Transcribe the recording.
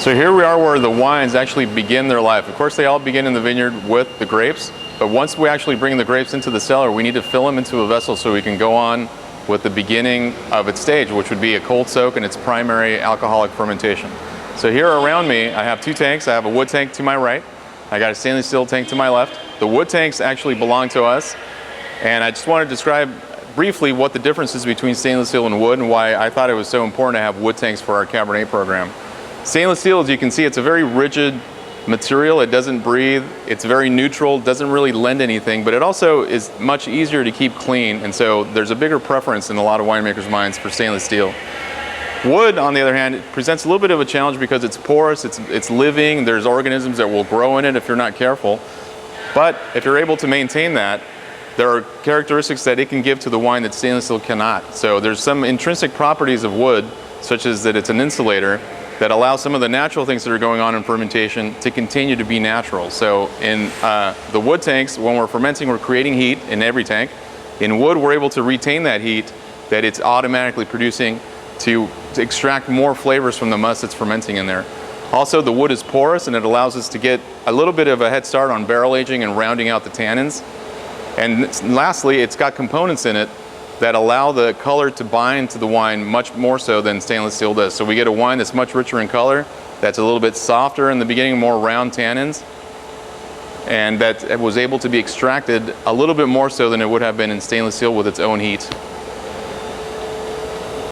So here we are where the wines actually begin their life. Of course, they all begin in the vineyard with the grapes, but once we actually bring the grapes into the cellar, we need to fill them into a vessel so we can go on with the beginning of its stage, which would be a cold soak and its primary alcoholic fermentation. So here around me, I have two tanks. I have a wood tank to my right. I got a stainless steel tank to my left. The wood tanks actually belong to us, and I just want to describe briefly what the difference is between stainless steel and wood and why I thought it was so important to have wood tanks for our Cabernet program. Stainless steel, as you can see, it's a very rigid material. It doesn't breathe. It's very neutral, doesn't really lend anything, but it also is much easier to keep clean, and so there's a bigger preference in a lot of winemakers' minds for stainless steel. Wood, on the other hand, it presents a little bit of a challenge because it's porous, it's living, there's organisms that will grow in it if you're not careful. But if you're able to maintain that, there are characteristics that it can give to the wine that stainless steel cannot. So there's some intrinsic properties of wood, such as that it's an insulator, that allows some of the natural things that are going on in fermentation to continue to be natural. So in the wood tanks, when we're fermenting, we're creating heat in every tank. In wood, we're able to retain that heat that it's automatically producing to extract more flavors from the must that's fermenting in there. Also, the wood is porous and it allows us to get a little bit of a head start on barrel aging and rounding out the tannins. And lastly, it's got components in it that allow the color to bind to the wine much more so than stainless steel does. So we get a wine that's much richer in color, that's a little bit softer in the beginning, more round tannins, and that was able to be extracted a little bit more so than it would have been in stainless steel with its own heat.